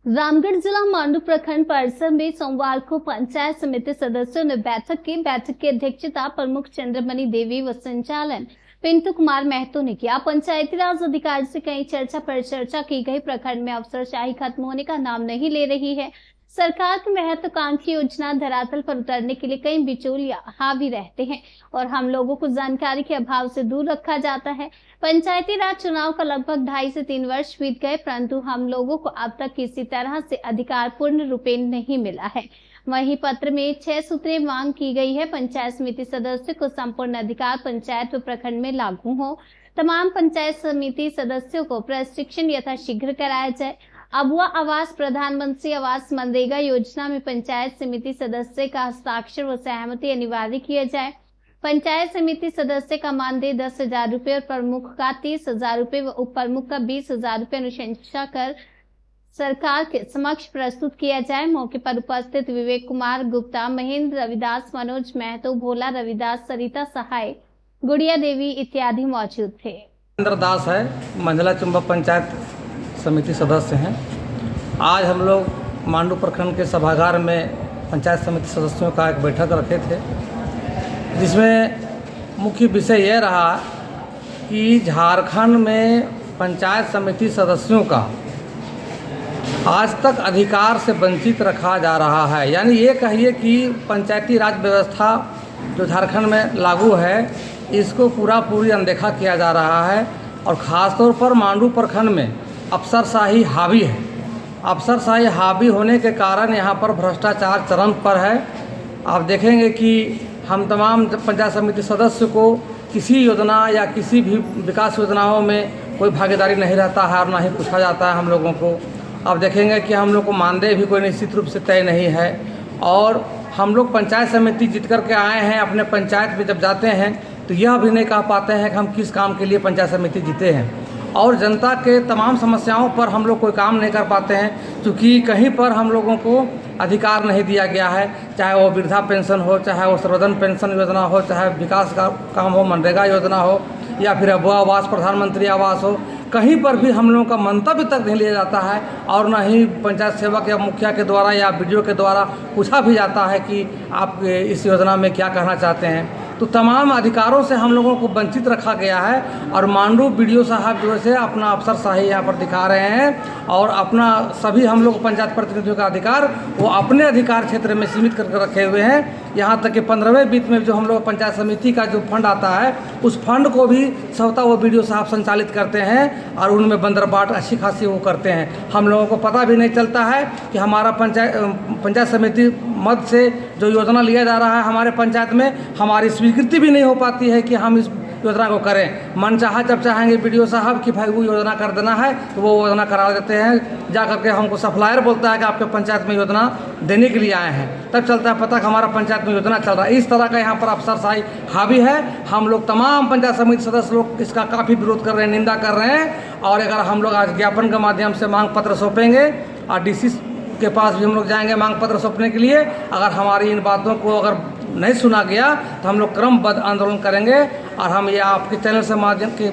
रामगढ़ जिला मांडू प्रखंड परिसर में सोमवार को पंचायत समिति सदस्यों ने बैठक की अध्यक्षता प्रमुख चंद्रमणि देवी व संचालन पिंटू कुमार महतो ने किया। पंचायती राज अधिकारी से कई चर्चा पर चर्चा की गई। प्रखंड में अफसरशाही खत्म होने का नाम नहीं ले रही है। सरकार की महत्वाकांक्षी योजना धरातल पर उतरने के लिए कई बिचौलिया हावी रहते हैं और हम लोगों को जानकारी के अभाव से दूर रखा जाता है। पंचायती राज चुनाव का लगभग 2.5 से 3 वर्ष बीत गए, परंतु हम लोगों को अब तक किसी तरह से अधिकार पूर्ण रूपेण नहीं मिला है। वहीं पत्र में 6 सूत्रीय मांग की गई है। पंचायत समिति सदस्यों को संपूर्ण अधिकार पंचायत व प्रखंड में लागू हो। तमाम पंचायत समिति सदस्यों को प्रशिक्षण यथाशीघ्र कराया जाए। अबुआ आवास, प्रधानमंत्री आवास, मनरेगा योजना में पंचायत समिति सदस्य का हस्ताक्षर व सहमति अनिवार्य किया जाए। पंचायत समिति सदस्य का मानदेय 10,000 रुपये और प्रमुख का 30,000 रुपये व उप प्रमुख का 20,000 रुपये अनुशंसा कर सरकार के समक्ष प्रस्तुत किया जाए। मौके पर उपस्थित विवेक कुमार गुप्ता, महेंद्र रविदास, मनोज महतो, भोला रविदास, सरिता सहाय, गुड़िया देवी इत्यादि मौजूद थे। महेंद्र दास है, मंझला चुंबा पंचायत समिति सदस्य हैं। आज हम लोग मांडू प्रखंड के सभागार में पंचायत समिति सदस्यों का एक बैठक रखे थे, जिसमें मुख्य विषय यह रहा कि झारखंड में पंचायत समिति सदस्यों का आज तक अधिकार से वंचित रखा जा रहा है। यानी ये कहिए कि पंचायती राज व्यवस्था जो झारखंड में लागू है, इसको पूरी अनदेखा किया जा रहा है और ख़ासतौर पर मांडू प्रखंड में अफसरशाही हावी है। अफसरशाही हावी होने के कारण यहाँ पर भ्रष्टाचार चरम पर है। आप देखेंगे कि हम तमाम पंचायत समिति सदस्य को किसी योजना या किसी भी विकास योजनाओं में कोई भागीदारी नहीं रहता है और ना ही पूछा जाता है हम लोगों को। आप देखेंगे कि हम लोग को मानदेय भी कोई निश्चित रूप से तय नहीं है और हम लोग पंचायत समिति जीत कर के आए हैं। अपने पंचायत में जब जाते हैं तो यह भी नहीं कह पाते हैं कि हम किस काम के लिए पंचायत समिति जीते हैं और जनता के तमाम समस्याओं पर हम लोग कोई काम नहीं कर पाते हैं, क्योंकि कहीं पर हम लोगों को अधिकार नहीं दिया गया है। चाहे वो वृद्धा पेंशन हो, चाहे वो सर्वोदय पेंशन योजना हो, चाहे विकास का काम हो, मनरेगा योजना हो या फिर अबुआ आवास, प्रधानमंत्री आवास हो, कहीं पर भी हम लोगों का मंतव्य तक नहीं लिया जाता है और न ही पंचायत सेवक या मुखिया के द्वारा या वीडियो के द्वारा पूछा भी जाता है कि आप इस योजना में क्या कहना चाहते हैं। तो तमाम अधिकारों से हम लोगों को वंचित रखा गया है और मांडू बीडीओ साहब जो है अपना अफसरशाही यहाँ पर दिखा रहे हैं और अपना सभी हम लोग पंचायत प्रतिनिधियों का अधिकार वो अपने अधिकार क्षेत्र में सीमित करके रखे हुए हैं। यहाँ तक कि 15वें वित्त में जो हम लोग पंचायत समिति का जो फंड आता है, उस फंड को भी स्वतः वो बीडीओ साहब संचालित करते हैं और उनमें बंदरबाट अच्छी खासी वो करते हैं। हम लोगों को पता भी नहीं चलता है कि हमारा पंचायत समिति मद से जो योजना लिया जा रहा है हमारे पंचायत में, हमारी स्वीकृति भी नहीं हो पाती है कि हम इस योजना को करें। मन चाहा जब चाहेंगे बीडीओ साहब कि भाई वो योजना कर देना है तो वो योजना करा देते हैं। जा करके हमको सप्लायर बोलता है कि आपके पंचायत में योजना देने के लिए आए हैं, तब चलता है पता कि हमारा पंचायत में योजना चल रहा है। इस तरह का यहाँ पर अफसरशाही हावी है। हम लोग तमाम पंचायत समिति सदस्य लोग इसका काफ़ी विरोध कर रहे हैं, निंदा कर रहे हैं और अगर हम लोग आज ज्ञापन के माध्यम से मांग पत्र सौंपेंगे और डीसी के पास भी हम लोग जाएंगे मांग पत्र सौंपने के लिए। अगर हमारी इन बातों को अगर नहीं सुना गया तो हम लोग क्रमबद्ध आंदोलन करेंगे और हम ये आपके चैनल से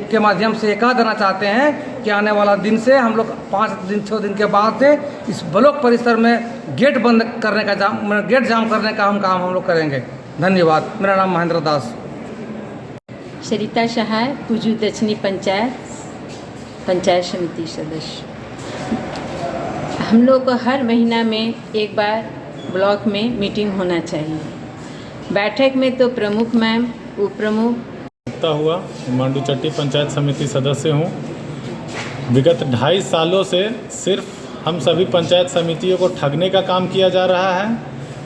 के माध्यम से कह देना चाहते हैं कि आने वाला दिन से हम लोग 6 दिन के बाद से इस ब्लॉक परिसर में गेट बंद करने का गेट जाम करने का काम हम लोग करेंगे। धन्यवाद। मेरा नाम महेंद्र दास। सरिता सहाय, कुजू दक्षिणी पंचायत समिति सदस्य। हम लोग को हर महीना में एक बार ब्लॉक में मीटिंग होना चाहिए। बैठक में तो प्रमुख मैम, उप प्रमुख हुआ मांडू चट्टी पंचायत समिति सदस्य हूँ। विगत 2.5 सालों से सिर्फ हम सभी पंचायत समितियों को ठगने का काम किया जा रहा है।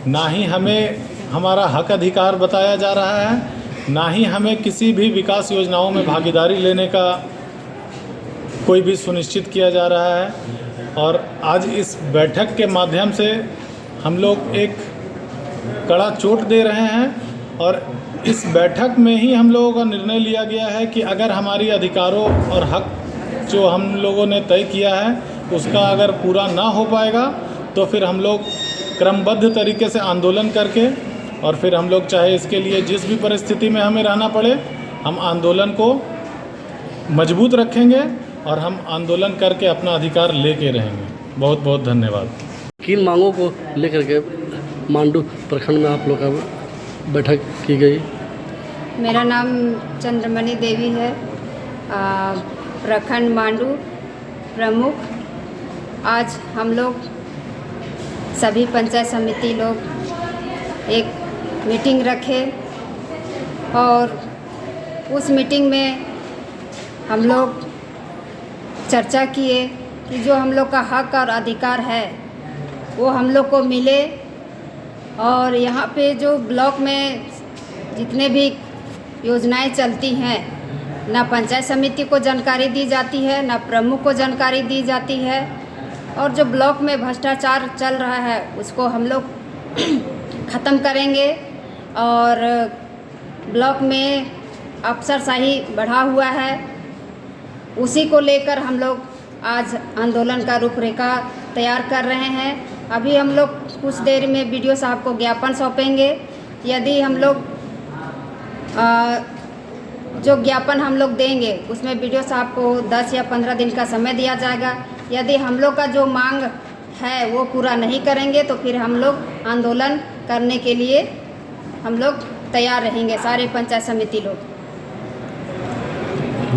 ना ही हमें हमारा हक अधिकार बताया जा रहा है, ना ही हमें किसी भी विकास योजनाओं में भागीदारी लेने का कोई भी सुनिश्चित किया जा रहा है। और आज इस बैठक के माध्यम से हम लोग एक कड़ा चोट दे रहे हैं और इस बैठक में ही हम लोगों का निर्णय लिया गया है कि अगर हमारी अधिकारों और हक जो हम लोगों ने तय किया है उसका अगर पूरा ना हो पाएगा तो फिर हम लोग क्रमबद्ध तरीके से आंदोलन करके और फिर हम लोग चाहे इसके लिए जिस भी परिस्थिति में हमें रहना पड़े, हम आंदोलन को मजबूत रखेंगे और हम आंदोलन करके अपना अधिकार लेके रहेंगे। बहुत बहुत धन्यवाद। किन मांगों को लेकर के मांडू प्रखंड में आप लोग का बैठक की गई? मेरा नाम चंद्रमणि देवी है, प्रखंड मांडू प्रमुख। आज हम लोग सभी पंचायत समिति लोग एक मीटिंग रखे और उस मीटिंग में हम लोग चर्चा किए कि जो हम लोग का हक और अधिकार है वो हम लोग को मिले। और यहाँ पे जो ब्लॉक में जितने भी योजनाएं चलती हैं, ना पंचायत समिति को जानकारी दी जाती है, ना प्रमुख को जानकारी दी जाती है। और जो ब्लॉक में भ्रष्टाचार चल रहा है उसको हम लोग ख़त्म करेंगे। और ब्लॉक में अफसरशाही बढ़ा हुआ है, उसी को लेकर हम लोग आज आंदोलन का रूपरेखा तैयार कर रहे हैं। अभी हम लोग कुछ देर में बीडीओ साहब को ज्ञापन सौंपेंगे। यदि हम लोग जो ज्ञापन हम लोग देंगे उसमें बीडीओ साहब को 10 या 15 दिन का समय दिया जाएगा। यदि हम लोग का जो मांग है वो पूरा नहीं करेंगे तो फिर हम लोग आंदोलन करने के लिए हम लोग तैयार रहेंगे, सारे पंचायत समिति लोग।